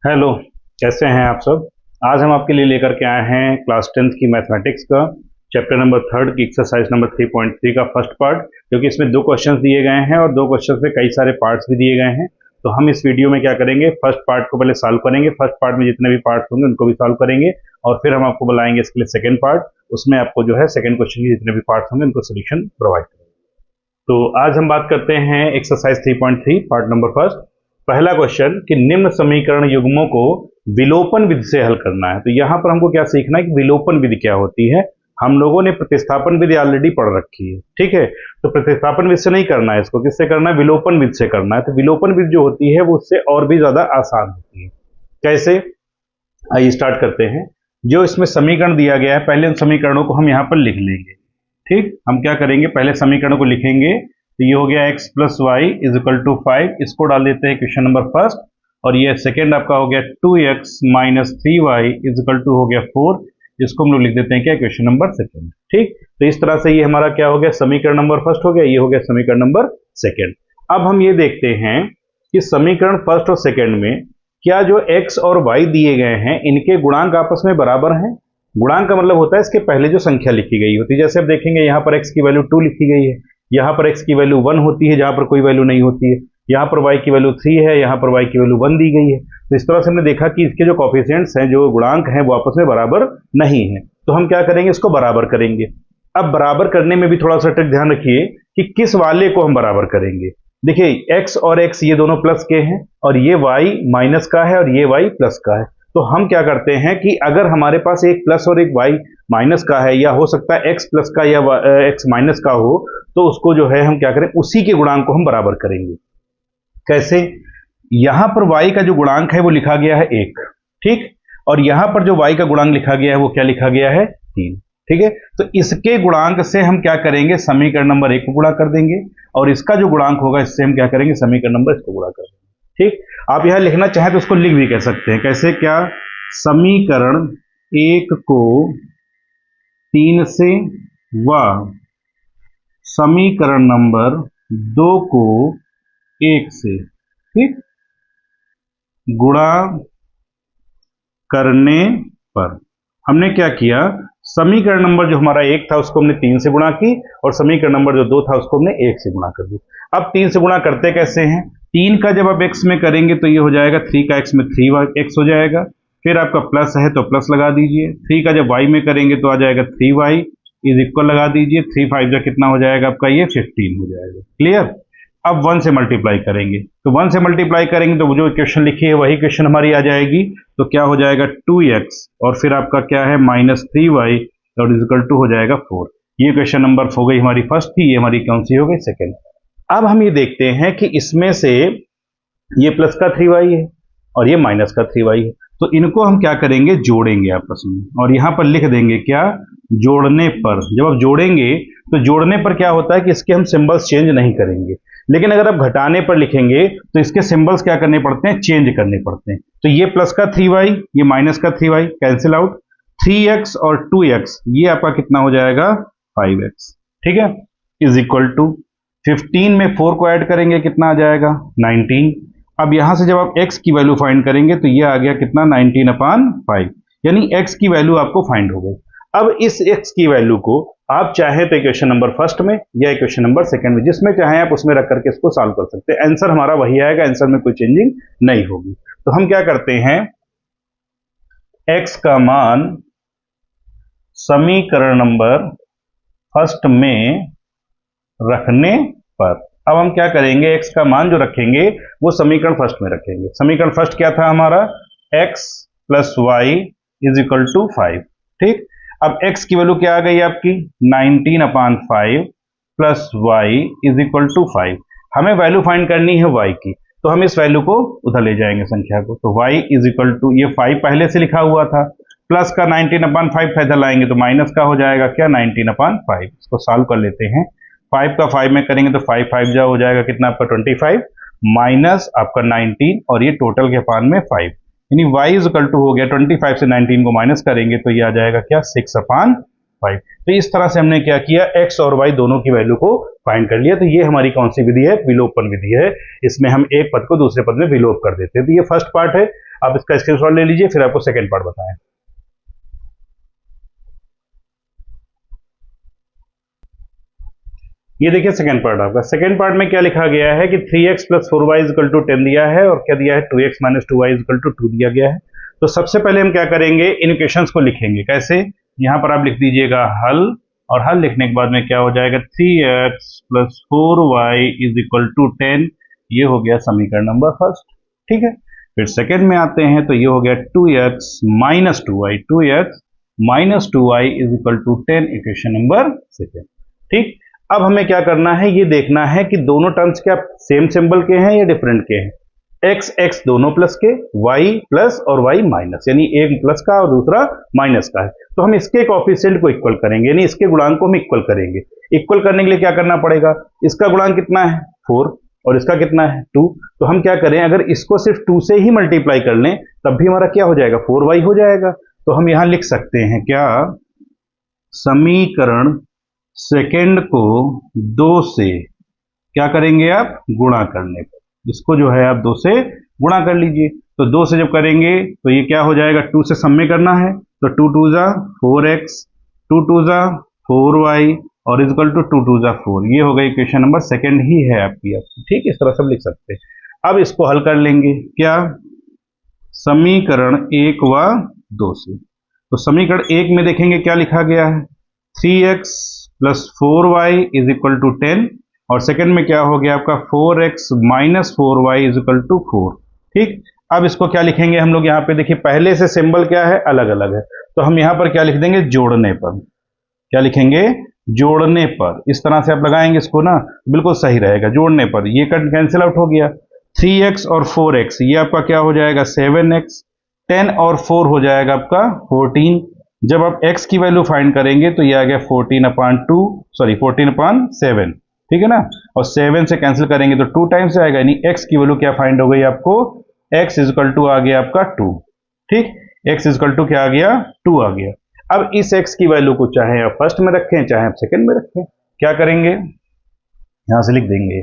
Hello. कैसे हैं आप सब। आज हम आपके लिए लेकर के आए हैं क्लास 10th की मैथमेटिक्स का चैप्टर नंबर 3 की एक्सरसाइज नंबर 3.3 का फर्स्ट पार्ट, क्योंकि इसमें दो क्वेश्चंस दिए गए हैं और दो क्वेश्चंस में कई सारे पार्ट्स भी दिए गए हैं। तो हम इस वीडियो में क्या करेंगे, फर्स्ट पार्ट को पहले सॉल्व करेंगे, फर्स्ट पार्ट में जितने भी पार्ट्स होंगे उनको भी सॉल्व करेंगे और फिर हम आपको बुलाएंगे इसके लिए सेकेंड पार्ट। उसमें आपको जो है सेकेंड क्वेश्चन के जितने भी पार्ट्स होंगे उनको सोल्यूशन प्रोवाइड करेंगे। तो आज हम बात करते हैं एक्सरसाइज 3.3 पार्ट नंबर फर्स्ट। पहला क्वेश्चन कि निम्न समीकरण युग्मों को विलोपन विधि से हल करना है। तो यहां पर हमको क्या सीखना है कि विलोपन विधि क्या होती है। हम लोगों ने प्रतिस्थापन विधि ऑलरेडी पढ़ रखी है, ठीक है। तो प्रतिस्थापन विधि से नहीं करना है, इसको किससे करना है, विलोपन विधि से करना है। तो विलोपन विधि जो होती है वो उससे और भी ज्यादा आसान होती है। कैसे, आइए स्टार्ट करते हैं। जो इसमें समीकरण दिया गया है, पहले उन समीकरणों को हम यहां पर लिख लेंगे। ठीक, हम क्या करेंगे, पहले समीकरण को लिखेंगे। तो ये हो गया x plus y is equal to 5, इसको डाल देते हैं क्वेश्चन नंबर फर्स्ट। और ये सेकेंड आपका हो गया 2x minus 3y is equal to हो गया 4, इसको हम लोग लिख देते हैं क्या, क्वेश्चन नंबर सेकेंड। ठीक, तो इस तरह से ये हमारा क्या हो गया, समीकरण नंबर फर्स्ट हो गया, ये हो गया समीकरण नंबर सेकेंड। अब हम ये देखते हैं कि समीकरण फर्स्ट और सेकेंड में क्या जो x और y दिए गए हैं इनके गुणांक आपस में बराबर हैं। गुणांक का मतलब होता है इसके पहले जो संख्या लिखी गई होती है। जैसे आप देखेंगे यहाँ पर x की वैल्यू 2 लिखी गई है, यहाँ पर x की वैल्यू 1 होती है जहां पर कोई वैल्यू नहीं होती है, यहाँ पर y की वैल्यू 3 है, यहाँ पर y की वैल्यू 1 दी गई है। तो इस तरह से हमने देखा कि इसके जो कोफिशिएंट्स हैं, जो गुणांक हैं, वो आपस में बराबर नहीं है। तो हम क्या करेंगे, इसको बराबर करेंगे। अब बराबर करने में भी थोड़ा सा ट्रिक ध्यान रखिए कि किस वाले को हम बराबर करेंगे। देखिए x और x ये दोनों प्लस के हैं और ये y माइनस का है और ये y प्लस का है। तो हम क्या करते हैं कि अगर हमारे पास एक प्लस और एक y माइनस का है, या हो सकता है x प्लस का या x माइनस का हो, तो उसको जो है हम क्या करें, उसी के गुणांक को हम बराबर करेंगे। कैसे, यहां पर y का जो गुणांक है वो लिखा गया है 1, ठीक, और यहां पर जो y का गुणांक लिखा गया है वो क्या लिखा गया है, 3। ठीक है, तो इसके गुणांक से हम क्या करेंगे, समीकरण नंबर 1 को गुणा कर देंगे और इसका जो गुणांक होगा इससे हम क्या करेंगे, समीकरण नंबर इसको गुणा कर देंगे। ठीक, आप यहां लिखना चाहें तो उसको लिख भी कह सकते हैं। कैसे, क्या, समीकरण 1 को 3 से व समीकरण नंबर 2 को 1 से, ठीक, गुणा करने पर हमने क्या किया, समीकरण नंबर जो हमारा 1 था उसको हमने 3 से गुणा की और समीकरण नंबर जो 2 था उसको हमने 1 से गुणा कर दी। अब 3 से गुणा करते कैसे हैं, 3 का जब आप x में करेंगे तो ये हो जाएगा 3 का x में 3x हो जाएगा, फिर आपका प्लस है तो प्लस लगा दीजिए। 3 का जब y में करेंगे तो आ जाएगा 3y इज इक्वल लगा दीजिए, 3 5 जा कितना हो जाएगा आपका, ये 15 हो जाएगा। क्लियर। अब 1 से मल्टीप्लाई करेंगे, तो 1 से मल्टीप्लाई करेंगे तो जो इक्वेशन लिखी है वही इक्वेशन हमारी आ जाएगी। तो क्या हो जाएगा, 2x और फिर आपका क्या है माइनस 3y और इज इक्वल टू हो जाएगा 4। ये इक्वेशन नंबर हो गई हमारी फर्स्ट थी, ये हमारी कौन सी हो गई, सेकेंड। अब हम ये देखते हैं कि इसमें से ये प्लस का 3y है और ये माइनस का 3y है, तो इनको हम क्या करेंगे, जोड़ेंगे आपस में और यहां पर लिख देंगे क्या, जोड़ने पर। जब आप जोड़ेंगे तो जोड़ने पर क्या होता है कि इसके हम सिंबल्स चेंज नहीं करेंगे, लेकिन अगर आप घटाने पर लिखेंगे तो इसके सिंबल्स क्या करने पड़ते हैं, चेंज करने पड़ते हैं। तो ये प्लस का 3y, ये माइनस का 3y कैंसिल आउट, 3x और 2x ये आपका कितना हो जाएगा, 5x। ठीक है, इज इक्वल टू 15 में 4 को ऐड करेंगे कितना आ जाएगा, 19। अब यहां से जब आप x की वैल्यू फाइंड करेंगे तो ये आ गया कितना, 19/5, यानी x की वैल्यू आपको फाइंड हो गई। अब इस x की वैल्यू को आप चाहे तो इक्वेशन नंबर फर्स्ट में या इक्वेशन नंबर सेकंड में, जिसमें चाहे आप उसमें रख करके इसको सॉल्व कर सकते हैं। आंसर हमारा वही आएगा, आंसर में कोई चेंजिंग नहीं होगी। तो हम क्या करते हैं, x का मान समीकरण नंबर फर्स्ट में रखने पर, अब हम क्या करेंगे, x का मान जो रखेंगे वो समीकरण फर्स्ट में रखेंगे। समीकरण फर्स्ट क्या था हमारा, x plus y is equal to 5। ठीक, अब x की वैल्यू क्या आ गई आपकी, 19/5 plus y is equal to 5। हमें वैल्यू फाइंड करनी है y की, तो हम इस वैल्यू को उधर ले जाएंगे संख्या को। तो y इज इक्वल टू, ये 5 पहले से लिखा हुआ था, प्लस का 19/5 था, इधर लाएंगे तो माइनस का हो जाएगा क्या, 19/5। इसको सॉल्व कर लेते हैं, 5 का 5 में करेंगे तो 5 5 जा हो जाएगा कितना आपका 25, माइनस आपका 19 और ये टोटल के अपान में 5, यानी y इज इक्वल टू हो गया 25 से 19 को माइनस करेंगे तो ये आ जाएगा क्या, 6/5। तो इस तरह से हमने क्या किया, x और y दोनों की वैल्यू को फाइंड कर लिया। तो ये हमारी कौन सी विधि है, विलोपन विधि है। इसमें हम एक पद को दूसरे पद में विलोप कर देते हैं। तो ये फर्स्ट पार्ट है। आप इसका स्क्रीनशॉट ले लीजिए, फिर आपको सेकेंड पार्ट बताएं। ये देखिए सेकंड पार्ट आपका। सेकंड पार्ट में क्या लिखा गया है कि 3x plus 4y equal to 10 दिया है और क्या दिया है 2x minus 2y equal to 2 दिया गया है। तो सबसे पहले हम क्या करेंगे, इन इक्वेशंस को लिखेंगे। कैसे, यहां पर आप लिख दीजिएगा हल, और हल लिखने के बाद में क्या हो जाएगा 3x plus 4y is equal to 10। ये हो गया समीकरण नंबर फर्स्ट, ठीक है। फिर सेकेंड में आते हैं तो ये हो गया 2x minus 2y, 2x minus 2y is equal to 10, equation number second, ठीक। अब हमें क्या करना है, ये देखना है कि दोनों टर्म्स क्या सेम सिंबल के हैं या डिफरेंट के हैं। x x दोनों प्लस के, y प्लस और y माइनस, यानी एक प्लस का और दूसरा माइनस का है। तो हम इसके कोएफिशिएंट को इक्वल करेंगे, यानी इसके गुणांक को हम इक्वल करेंगे। इक्वल करने के लिए क्या करना पड़ेगा, इसका गुणांक कितना है 4 और इसका कितना है 2। तो हम क्या करें, अगर इसको सिर्फ 2 से ही मल्टीप्लाई कर लें तब भी हमारा क्या हो जाएगा 4y हो जाएगा। तो हम यहां लिख सकते हैं क्या, समीकरण सेकेंड को 2 से क्या करेंगे आप, गुणा करने पर। इसको जो है आप 2 से गुणा कर लीजिए। तो 2 से जब करेंगे तो ये क्या हो जाएगा, 2 से सम में करना है तो 2 2 जा 4x, 2 2 जा 4y और इक्वल टू 2 2 जा 4। ये हो गई इक्वेशन नंबर सेकेंड ही है आपकी, ठीक, इस तरह से हम लिख सकते हैं। अब इसको हल कर लेंगे क्या, समीकरण 1 व 2 से। तो समीकरण 1 में देखेंगे क्या लिखा गया है, 3x plus 4y is equal to 10, और सेकंड में क्या हो गया आपका 4x minus 4y is equal to 4, ठीक। अब इसको क्या लिखेंगे हम लोग, यहाँ पे देखिए पहले से सिंबल क्या है, अलग अलग है। तो हम यहाँ पर क्या लिख देंगे, जोड़ने पर। क्या लिखेंगे, जोड़ने पर। इस तरह से आप लगाएंगे इसको ना, बिल्कुल सही रहेगा। जोड़ने पर ये कैंसिल आउट हो गया, 3x और 4x ये आपका क्या हो जाएगा 7x, 10 और 4 हो जाएगा आपका 14। जब आप x की वैल्यू फाइंड करेंगे तो ये आ गया 14/7, ठीक है ना। और 7 से कैंसिल करेंगे तो 2 टाइम्स आएगा, यानी x की वैल्यू क्या फाइंड हो गई आपको, x इक्वल टू आ गया आपका 2, ठीक। x इक्वल टू क्या आ गया 2 आ गया। अब इस x की वैल्यू को चाहे आप फर्स्ट में रखें चाहे आप सेकंड में रखें, क्या करेंगे, यहां से लिख देंगे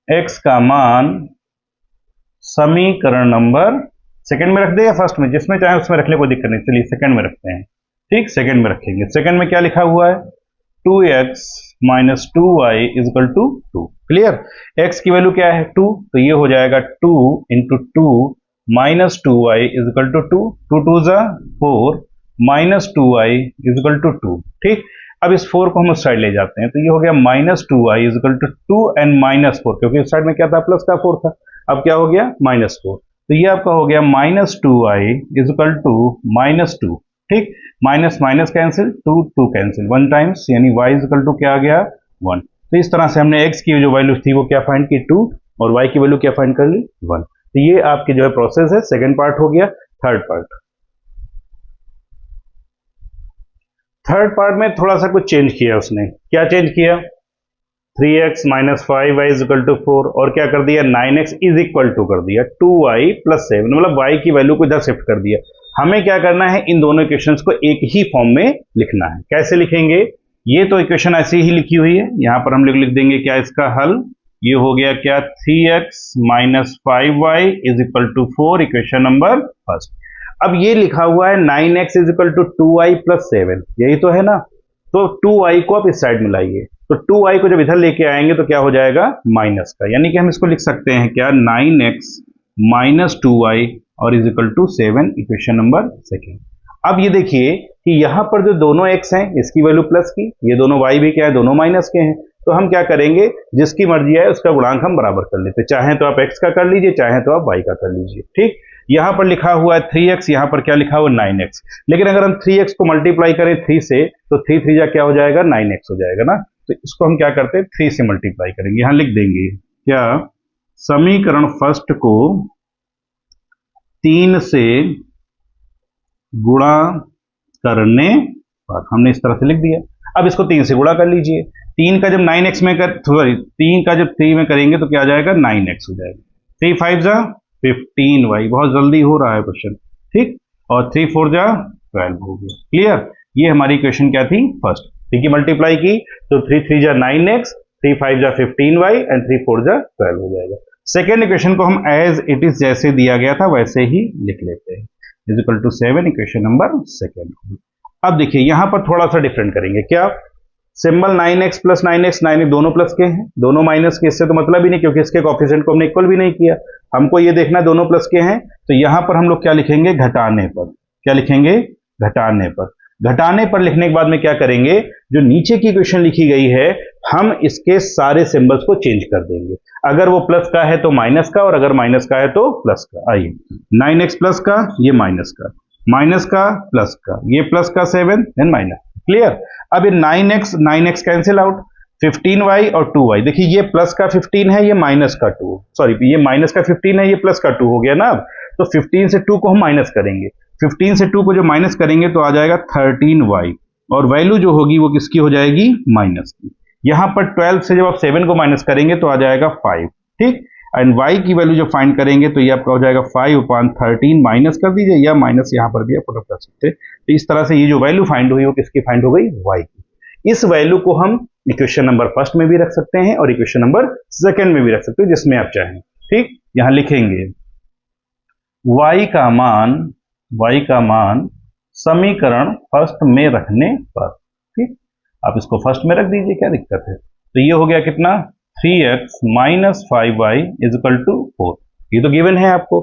x का मान समीकरण नंबर सेकंड में रख दे या फर्स्ट में, जिसमें चाहे उसमें रख ले, कोई दिक्कत नहीं। चलिए सेकंड में रखते हैं, ठीक, सेकंड में रखेंगे। सेकंड में क्या लिखा हुआ है, 2x minus 2y equal to 2। Clear, x की वैल्यू क्या है 2, तो ये हो जाएगा 2 into 2 minus 2y equal to 2, 2 2 जा 4 माइनस 2y इक्वल टू 2, ठीक। अब इस 4 को हम उस साइड ले जाते हैं, तो ये हो गया minus 2y equal to 2 and minus 4, क्योंकि उस साइड में क्या था प्लस का 4 था, अब क्या हो गया माइनस 4। तो ये आपका हो गया minus 2y equal to minus 2, ठीक। Minus minus cancel, 2 2 cancel, 1 times, यानी y इक्वल टू क्या आ गया 1। तो इस तरह से हमने x की जो वैल्यू थी वो क्या फाइंड की 2, और y की वैल्यू क्या फाइंड कर ली 1। तो ये आपकी जो है प्रोसेस है, सेकंड पार्ट हो गया। थर्ड पार्ट में थोड़ा सा कुछ चेंज किया उसने। क्या चेंज किया, 3x minus 5y is equal to 4, और क्या कर दिया 9x इज इक्वल टू कर दिया 2y प्लस 7, मतलब y की वैल्यू को इधर शिफ्ट कर दिया। हमें क्या करना है, इन दोनों इक्वेशंस को एक ही फॉर्म में लिखना है। कैसे लिखेंगे, ये तो इक्वेशन ऐसी ही लिखी हुई है, यहां पर हम लिख देंगे क्या इसका हल, ये हो गया क्या 3x minus 5y is equal to 4, equation number first. अब ये लिखा हुआ है 9x is equal to 2y plus 7, यही तो है ना। तो 2y को आप इस साइड में लाइए, तो 2y को जब इधर लेके आएंगे तो क्या हो जाएगा माइनस का, यानी कि हम इसको लिख सकते हैं क्या 9x माइनस 2y और is equal to 7, equation number second. अब ये देखिए कि यहां पर जो दोनों x हैं इसकी वैल्यू प्लस की, ये दोनों y भी क्या है दोनों माइनस के हैं। तो हम क्या करेंगे, जिसकी मर्जी है उसका गुणांक हम बराबर कर लेते, चाहे तो आप x का कर लीजिए चाहे तो आप y का कर लीजिए, ठीक। यहां पर लिखा हुआ है 3x, यहां पर क्या लिखा हुआ है 9x, लेकिन अगर हम 3x को मल्टीप्लाई करें 3 से तो 3 3 जा क्या हो जाएगा 9x हो जाएगा ना। तो इसको हम क्या करते हैं 3 से मल्टीप्लाई करेंगे, यहां लिख देंगे क्या समीकरण फर्स्ट को 3 से गुणा करने पर, हमने इस तरह से लिख दिया। अब इसको 3 से गुणा कर लीजिए, 3 का जब 9x में कर, सॉरी 3 का जब 3 में करेंगे तो क्या आ जाएगा 9x हो जाएगा, 3 5 जा 15y, बहुत जल्दी हो रहा है क्वेश्चन, ठीक। और 3 4 जा 12 हो गया। क्लियर, ये हमारी क्वेश्चन क्या थी फर्स्ट, ठीक है। मल्टीप्लाई की तो 3 3 जा 9x, 3 5 जा 15y एंड 3 4 जा 12 हो जाएगा। सेकेंड इक्वेशन को हम एज इट इज जैसे दिया गया था वैसे ही लिख लेते हैं, is equal to 7 equation number second. अब देखिए यहां पर थोड़ा सा डिफरेंट करेंगे, क्या सिंबल 9x प्लस 9x 9 दोनों प्लस के हैं, दोनों माइनस के, इससे तो मतलब ही नहीं क्योंकि इसके कोएफिशिएंट को हमने इक्वल भी नहीं किया। हमको ये देखना है दोनों प्लस के हैं, तो यहां पर हम लोग क्या लिखेंगे, घटाने पर। क्या लिखेंगे, घटाने पर। घटाने पर लिखने के बाद में क्या करेंगे, जो नीचे की इक्वेशन लिखी गई है हम इसके सारे सिंबल्स को चेंज कर देंगे। अगर वो प्लस का है तो माइनस का, और अगर माइनस का है तो प्लस का। आइए 9x प्लस का, ये माइनस का, माइनस का प्लस का, ये प्लस का 7 देन माइनस। क्लियर। अब ये 9x कैंसिल आउट, 15y और 2y। देखिए ये प्लस का 15 है, ये माइनस का 2, सॉरी ये माइनस का 15 है, ये प्लस का 2 हो गया ना। अब तो 15 से 2 को हम माइनस करेंगे, 15 से 2 को जो माइनस करेंगे तो आ जाएगा 13y, और वैल्यू जो होगी वो किसकी हो जाएगी, माइनस की। यहां पर 12 से जब आप 7 को माइनस करेंगे तो आ जाएगा 5, ठीक। एंड y की वैल्यू जब फाइंड करेंगे तो ये आपका हो जाएगा 5/13, माइनस कर दीजिए, या माइनस यहां पर भी आप पुट कर सकते हैं। तो इस तरह से ये जो वैल्यू फाइंड हुई वो किसकी फाइंड हो गई, y की। इस वैल्यू को हम इक्वेशन नंबर फर्स्ट में भी रख सकते हैं और इक्वेशन नंबर सेकंड में भी रख सकते हैं, जिसमें आप चाहें, ठीक। यहां लिखेंगे y का मान समीकरण फर्स्ट में रखने पर, ठीक। आप इसको फर्स्ट में रख दीजिए, क्या दिक्कत है। तो ये हो गया कितना, 3x minus 5y is equal to 4। ये तो गिवन है आपको।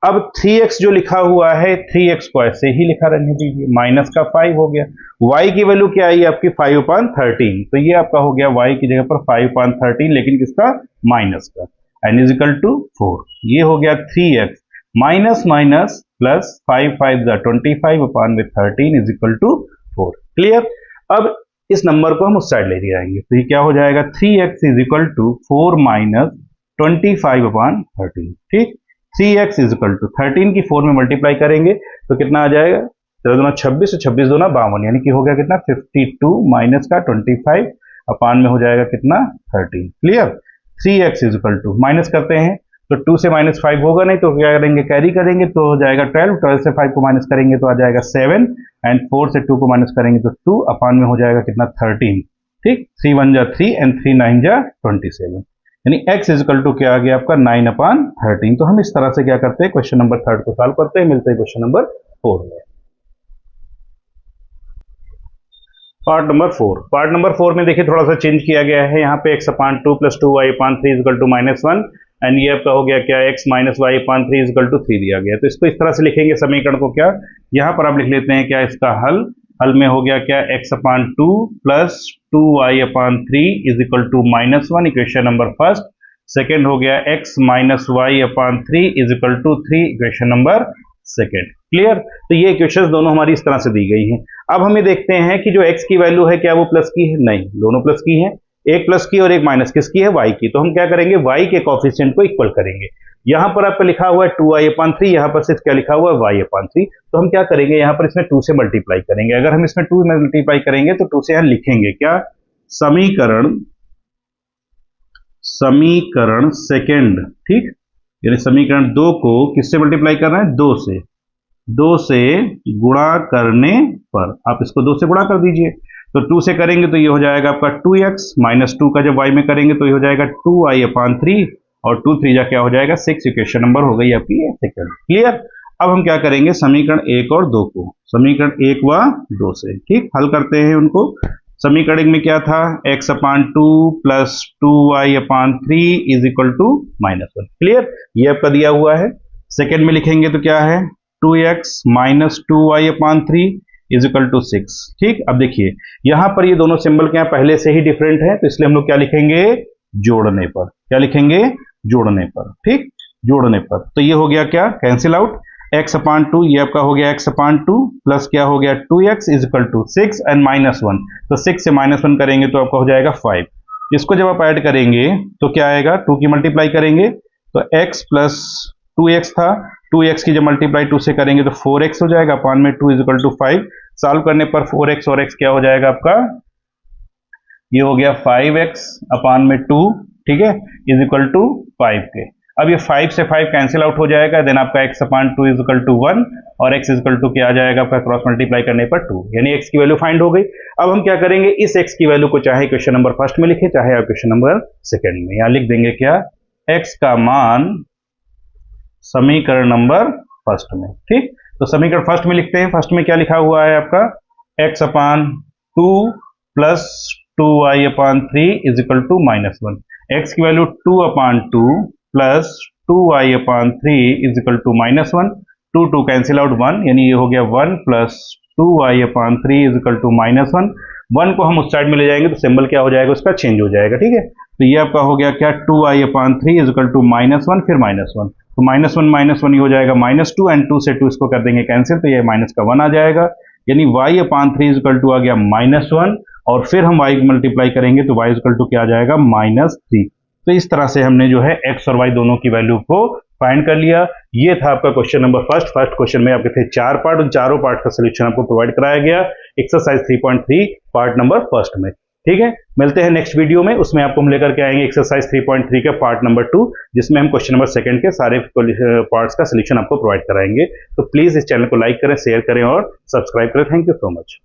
अब 3x जो लिखा हुआ है 3x को ऐसे ही लिखा रहने दीजिए, माइनस का 5 हो गया। y की वैल्यू क्या आई आपकी 5/13, तो ये आपका हो गया y की जगह पर 5/13, लेकिन किसका, माइनस का, एन इज इक्वल टू 4। ये हो गया 3x minus minus plus 5 5 25/13 is equal to 4। Clear. अब इस नंबर को हम उस साइड ले जाएंगे, तो ये क्या हो जाएगा, 3x is equal to 4 minus 25/13, ठीक। 3x इज इक्वल टू 13 की 4 में मल्टीप्लाई करेंगे तो कितना आ जाएगा, 13 26 और 26 2 52, यानी कि हो गया कितना 52 माइनस का 25 अपान में हो जाएगा कितना 13। Clear. 3x is equal to, minus करते हैं तो 2 से -5 होगा नहीं, तो क्या करेंगे, कैरी करेंगे तो हो जाएगा 12, 12 से 5 को माइनस करेंगे तो आ जाएगा 7, एंड 4 से 2 को माइनस करेंगे तो 2 अपान में हो जाएगा कितना 13, ठीक। 3 1 जा 3 एंड 3 9 जा 27, यानी x इज इक्वल टू क्या आ गया आपका 9/13। तो हम इस तरह से क्या करते हैं, क्वेश्चन नंबर 3 को सॉल्व करते हैं। मिलते हैं क्वेश्चन नंबर 4 में। पार्ट नंबर 4 में देखिए थोड़ा सा चेंज किया गया है। यहाँ पे x/2 + 2y/3 is equal to -1, and ये आपका हो गया क्या, x minus y/3 is equal to 3 दिया गया। तो इसको इस तरह से लिखेंगे समीकरण को, क्या यहाँ पर आप लिख लेते हैं क्या, इसका हल में हो गया क्या, x/2 + 2y/3 is equal to -1, equation number first. Second हो गया x minus y/3 is equal to 3, equation number second. Clear. तो ये इक्वेशंस दोनों हमारी इस तरह से दी गई हैं। अब हमें देखते हैं कि जो x की वैल्यू है क्या वो प्लस की है, नहीं, दोनों प्लस की है, एक प्लस की और एक माइनस किसकी है, y की। तो हम क्या करेंगे, y के कोएफिशिएंट को इक्वल करेंगे। यहां पर आपका लिखा हुआ है 2y/3, यहां पर सिर्फ क्या लिखा हुआ है y/3, तो हम क्या करेंगे, यहां पर इसमें 2 से मल्टीप्लाई करेंगे। अगर हम इसमें 2 मल्टीप्लाई करेंगे तो 2 से यहां लिखेंगे क्या, समीकरण सेकेंड, ठीक। यानी समीकरण 2 को किससे मल्टीप्लाई करना है, 2 से गुणा करने पर। आप इसको 2 से गुणा कर दीजिए, तो 2 से करेंगे तो ये हो जाएगा आपका 2x माइनस 2 का जब y में करेंगे तो ये हो जाएगा 2y/3, और 2 3 जा क्या हो जाएगा 6, इक्वेशन नंबर हो गई आपकी सेकंड। क्लियर। अब हम क्या करेंगे, समीकरण 1 और 2 को, समीकरण 1 व 2 से, ठीक, हल करते हैं उनको। समीकरण में क्या था, x/2 + 2y/3 is equal to -1। Clear. ये आपका दिया हुआ है। सेकेंड में लिखेंगे तो क्या है, 2x minus 2y/3 is equal to 6, ठीक। अब देखिए यहां पर ये दोनों सिंबल क्या पहले से ही डिफरेंट है, तो इसलिए हम लोग क्या लिखेंगे, जोड़ने पर। क्या लिखेंगे, जोड़ने पर, ठीक, जोड़ने पर। तो ये हो गया क्या, कैंसिल आउट, x/2 ये आपका हो गया x/2 प्लस क्या हो गया 2x is equal to 6 and -1, तो 6 से -1 करेंगे तो आपका हो जाएगा 5। इसको जब आप ऐड करेंगे तो क्या आएगा, 2 की मल्टीप्लाई करेंगे तो x प्लस 2x था, 2x की जब मल्टीप्लाई 2 से करेंगे तो 4x हो जाएगा, अपान में 2 इज इक्वल टू 5। सॉल्व करने पर 4x और x क्या हो जाएगा आपका, ये हो गया 5x अपान में 2, ठीक है, इज इक्वल टू 5 के। अब ये 5 से 5 कैंसिल आउट हो जाएगा, देन आपका x/2 इज इक्वल टू 1 और x इज इक्वल टू क्या आ जाएगा आपका, क्रॉस मल्टीप्लाई करने पर 2, यानी x की वैल्यू फाइंड हो गई। अब हम क्या करेंगे, इस x की वैल्यू को चाहे क्वेश्चन नंबर फर्स्ट में लिखे चाहे क्वेश्चन नंबर सेकंड में, यहां लिख देंगे क्या, x का मान समीकरण नंबर फर्स्ट में। ठीक, तो समीकरण फर्स्ट में लिखते हैं। फर्स्ट में क्या लिखा हुआ है आपका, x upon 2 plus 2y upon 3 is equal to -1। x की value 2 upon 2 plus 2y upon 3 is equal to -1। 2 cancel out 1, यानी ये हो गया 1 plus 2y upon 3 is equal to -1। 1 को हम उस साइड में ले जाएंगे तो सिंबल क्या हो जाएगा, उसका चेंज हो जाएगा। ठीक है, तो ये आपका हो गया क्या, 2y upon 3 is equal to -1 फिर -1, तो -1 ही हो जाएगा -2 एंड 2 से 2 इसको कर देंगे कैंसिल, तो ये माइनस का 1 आ जाएगा, यानी y अपान 3 इज इक्वल टू आ गया -1, और फिर हम y मल्टीप्लाई करेंगे तो y इज इक्वल टू क्या आ जाएगा, -3। तो इस तरह से हमने जो है x और y दोनों की वैल्यू को फाइंड कर लिया। ये था आपका क्वेश्चन नंबर फर्स्ट क्वेश्चन में आपके थे 4 पार्ट, उन चारों पार्ट का सोल्यूशन आपको प्रोवाइड कराया गया एक्सरसाइज 3.3 पार्ट नंबर फर्स्ट में। ठीक है, मिलते हैं नेक्स्ट वीडियो में, उसमें आपको हम लेकर के आएंगे एक्सरसाइज 3.3 के पार्ट नंबर 2, जिसमें हम क्वेश्चन नंबर सेकंड के सारे पार्ट्स का सोल्यूशन आपको प्रोवाइड कराएंगे। तो प्लीज इस चैनल को लाइक करें, शेयर करें और सब्सक्राइब करें। Thank you so much.